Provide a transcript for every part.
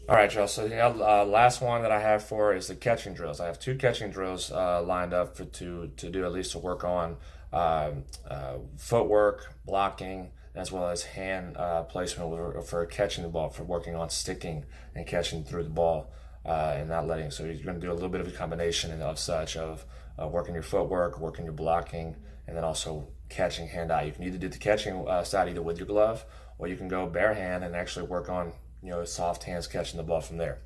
All right, y'all. So yeah, last one that I have for is the catching drills. I have two catching drills lined up to do at least to work on footwork, blocking, as well as hand placement for catching the ball, for working on sticking and catching through the ball and not letting. So you're going to do a little bit of a combination of such of working your footwork, working your blocking, and then also catching hand-eye. You can either do the catching side either with your glove, or you can go bare hand and actually work on soft hands catching the ball from there.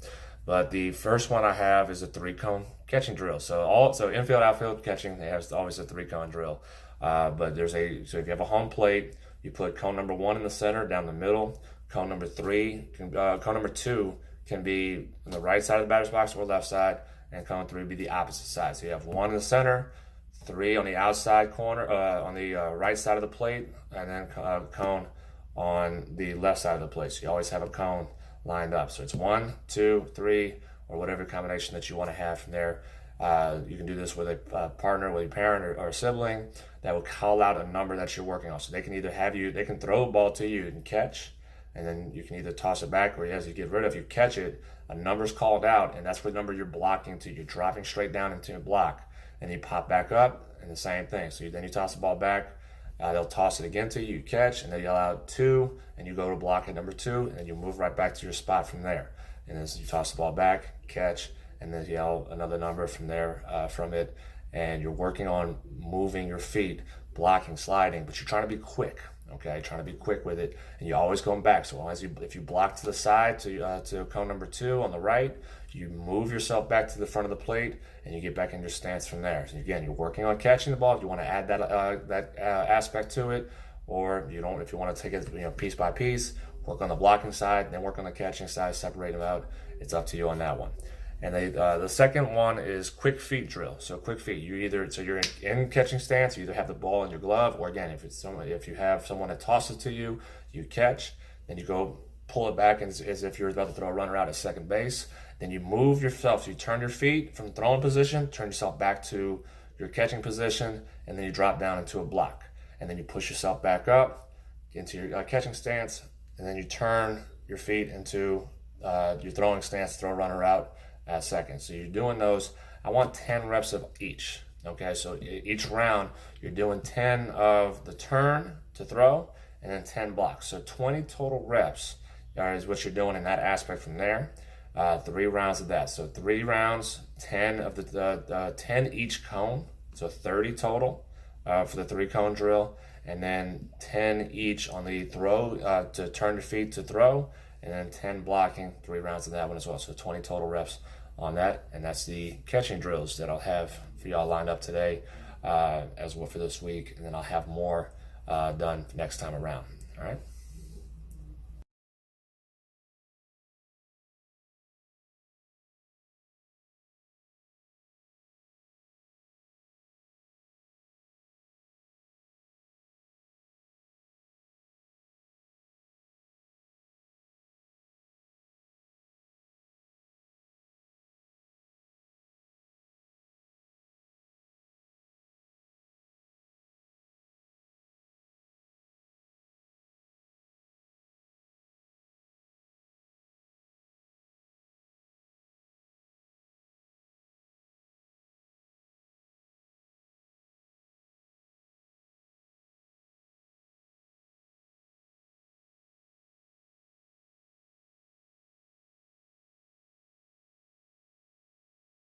But the first one I have is a three cone catching drill. So infield, outfield catching, they have always a three cone drill. But so if you have a home plate, you put cone number one in the center, down the middle. Cone number two can be on the right side of the batter's box or left side, and cone three would be the opposite side. So you have one in the center, three on the outside corner, on the right side of the plate, and then cone on the left side of the plate. So you always have a cone lined up. So it's 1, 2, 3, or whatever combination that you want to have from there. You can do this with a partner, with a parent or a sibling that will call out a number that you're working on. So they can either they can throw a ball to you and catch, and then you can either toss it back, or as you get rid of, you catch it, a number's called out, and that's what number you're blocking to. You're dropping straight down into a block, and you pop back up, and the same thing. So then you toss the ball back, they'll toss it again to you, you catch, and they yell out two, and you go to block at number two, and then you move right back to your spot from there. And then you toss the ball back, catch, and then yell another number from there, from it. And you're working on moving your feet, blocking, sliding, but you're trying to be quick, okay? Trying to be quick with it, and you're always going back. So if you block to the side to cone number two on the right, you move yourself back to the front of the plate, and you get back in your stance from there. So again, you're working on catching the ball. If you want to add that aspect to it, or you don't, if you want to take it piece by piece, work on the blocking side, then work on the catching side, separate them out. It's up to you on that one. And the second one is quick feet drill. So quick feet, you're in catching stance, you either have the ball in your glove, or again, if you have someone that tosses to you, you catch, then you go pull it back as if you're about to throw a runner out at second base. Then you move yourself, so you turn your feet from throwing position, turn yourself back to your catching position, and then you drop down into a block. And then you push yourself back up into your catching stance, and then you turn your feet into your throwing stance, throw a runner out at second. So you're doing those. I want 10 reps of each. Okay, so each round you're doing 10 of the turn to throw, and then 10 blocks. So 20 total reps is what you're doing in that aspect from there. 3 rounds of that. So 3 rounds, 10 of the 10 each cone. So 30 total for the 3 cone drill, and then 10 each on the throw to turn your feet to throw, and then 10 blocking, 3 rounds of that one as well. So 20 total reps on that, and that's the catching drills that I'll have for y'all lined up today as well for this week, and then I'll have more done next time around. All right.